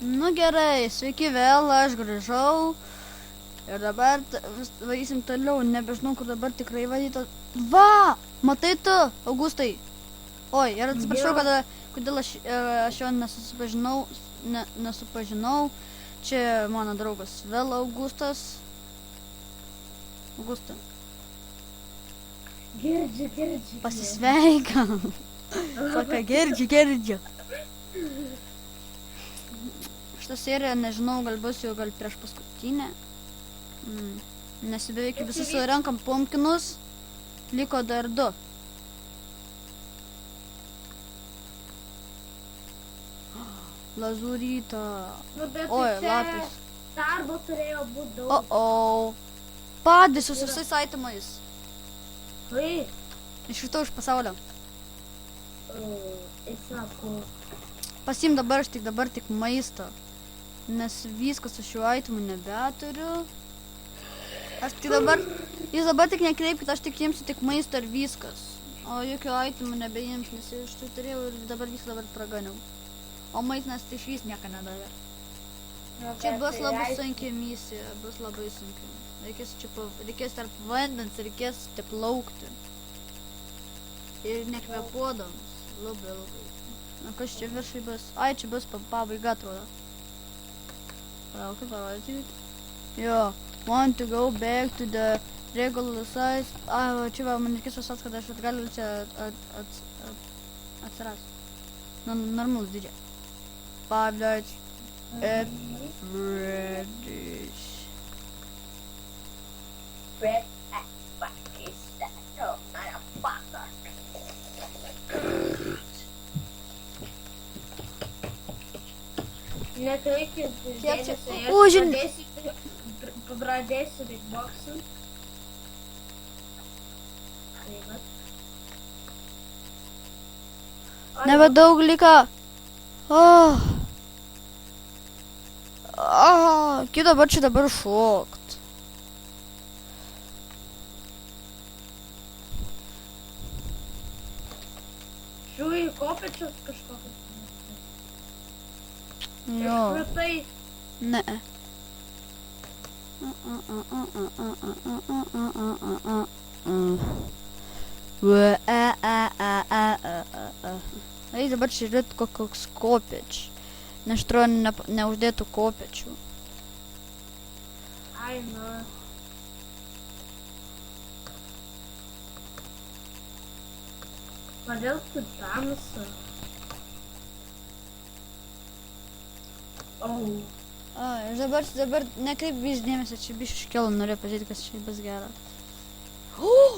Nu gerai, sveiki vėl, aš grįžau. Ir dabar varysim toliau, nebežinau, kur dabar tikrai varyto. Va! Matai tu, Augustai? Oi, ir atsiprašau, kodėl aš jo nesupažinau. Čia mano draugas vėl Augustas. Augustai. Girdžiu. Pasisveikam. Saka, girdžiu. Šitą seriją, nežinau, gal bus jau prieš paskutinę. Nes beveik visi surenkam pumpkinus. Liko dar 2. Lazuryta. Oi, lapis. Darbo turėjo būti daug. Padėsiu su visais aitimais. Oi. Išritau iš pasaulio. Įsako. Pasim dabar, aš dabar tik maistą. Nes viskas aš šiuo aitimu nebeturiu. Aš tik dabar, jūs dabar tik nekreipkite, aš tik imsiu tik maistą ir viskas. O jokių aitimų nebeimsiu, nes aš tai turėjau ir dabar viską dabar praganiau. O maitinas tai iš vis nieko nedavė. Čia bus labai sunki misija, bus labai sunki. Reikės tarp vandens, reikės čia plaukti. Ir nekvepuodams. Labai. Na kas čia viršai bus? Ai, čia bus pabaiga, atrodo. Palaukit, parodyti. Jo. Want to go back to the regular size. Čia va, man reikės visas, kad aš galiu čia atsiras. Normalus dydžio. Pablet. Et British. Bread and buckets that don't matter fucker. Nekreipkit dėmesio, aš pradėsiu beatboxing. Nebedaug liko. Kaip dabar čia dabar šokt? Žiūrėjau į kopečius kažkokius. Jo. Išpratai. Ne. Eik dabar čia žiūrėt koks kopeč. Nes atrodo neuždėtų kopečių. Ai, nu. Kodėl tu tamsu? Ir dabar nekreip vis dėmesio, čia biškai iškėlų, norėjau pažiūrėti, kas čia bus gera.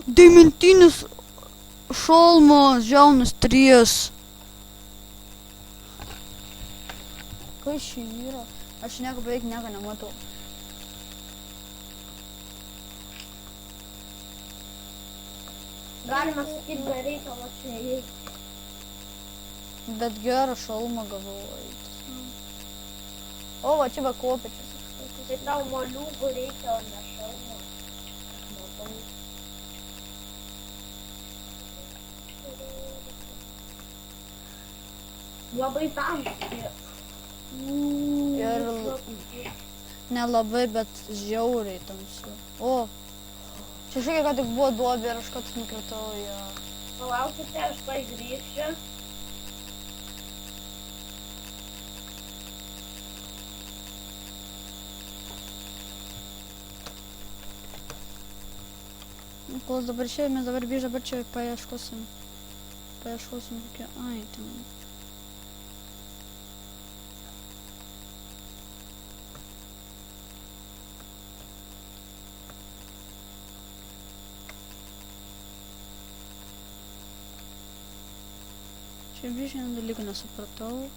Deimantinis šalmas, jaunas 3. Kas čia yra? Aš beveik nieko nematau. Galima sakyti, nereikalo čia eiti. Bet gerą šalmą gavau. O, va čia va kopečius. Tai tau moliūgų reikia, o ne šalmo. Labai tamsiai. Ir nelabai, bet žiauriai tamsu. O, čia šiek tiek tik buvo duobė ir aš kad nukritau ją. Palaukite, aš tai grįžčiau. Kol dabar išėjau, mes dabar čia paieškosim. Paieškosim kokie aitemai. Čia vieną dalyką nesupratau.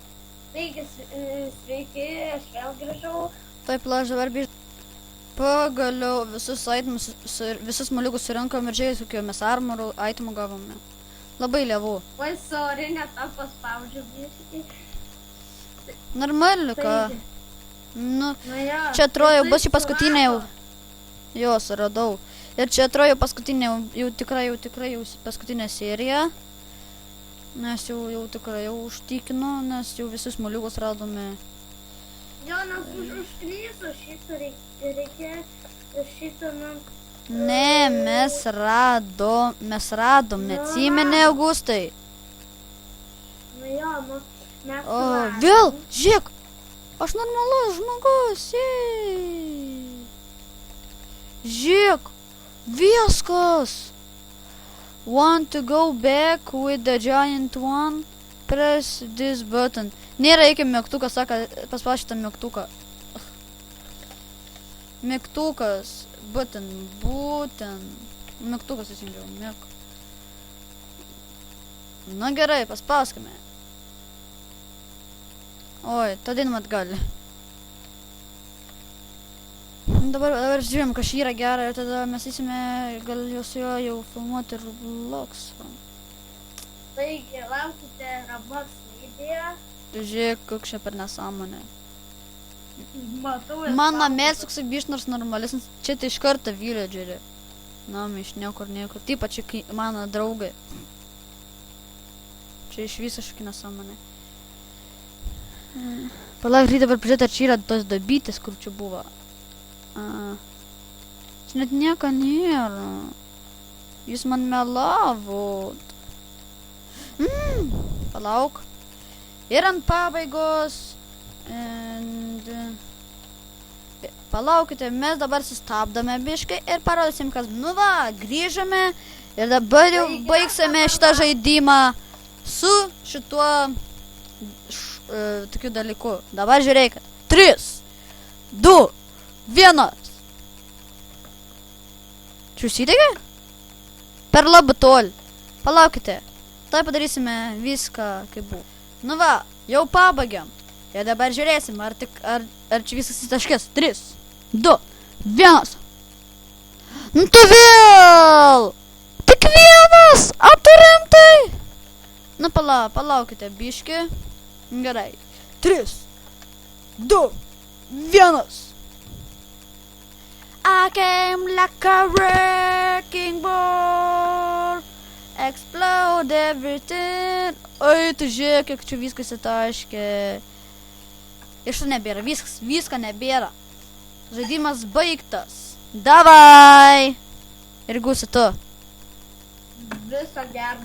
Taigi, sveiki, aš vėl grįžau. Taip, aš dabar pagaliau visus aitemus, visus moliukus surinkam ir žiūrėjus, kokio mes armorų aitemų gavome. Labai lėvų. Oi, sorry, net tą paspaudžiu biškį. Normaliu, ką? Nu, jo, čia atrodo bus į paskutinę jau. Jos radau. Ir čia atrodo paskutinė, jau tikrai paskutinė serija. Nes jau tikrai užtikinu, nes jau visus moliukus radome. Jonas užklyso šitą reikia šitą man. Ne, mes radom, neatsimeni, Augustai. Nu jo, nu, mes O, suradom. vėl, žiūrėk, aš normalus žmogus, žiūrėk, viskas. Want to go back with the giant one? Press this button. Nėra, reikia mygtuką, sako, paspausk šitą mygtuką. Mygtukas, būtent. Mygtukas įsijungiau, Na gerai, paspauskime. Oi, tada einam atgal. Dabar žiūrėjom, kas yra gera ir tada mes įsime, gal su juo jau filmuoti Robloxą. Taigi, laukite Roblox video. Žiūrėk, koks čia per nesąmonė. Matau ir Mano mėlsuksai biš nors normalesnis, čia tai iš karto villageri. Na, iš niekur. Taip pat čia mano draugai. Čia iš viso šokį nesąmonė. Palauk, reikia dabar pažiūrėti, ar čia yra tos dabytės, kur čia buvo. Čia net nieko nėra. Jūs man melavot. Palauk. Ir ant pabaigos. Palaukite, mes dabar sustabdome biškai ir parodysim, kas. Nu va, grįžame ir dabar jau baigsime šitą žaidimą su šituo tokiu dalyku. Dabar žiūrėkit. 3, 2, 1. Čia užsidegė? Per labai toli. Palaukite. Tai padarysime viską, kaip buvo. Nu va, jau pabaigėm. Ir dabar žiūrėsim, ar čia viskas įtaškės. 3, 2, 1. Nu tu vėl! Tik vienas! Ar tu rimtai? Nu palaukite, biški. Gerai. 3, 2, 1. I came like a wrecking ball. Explode everything. Oi, tu žiūrėk, kiek čia viskas įtaškė. Iš to nebėra, visko nebėra. Žaidimas baigtas. Davai! Ir gusi tu. viso gero.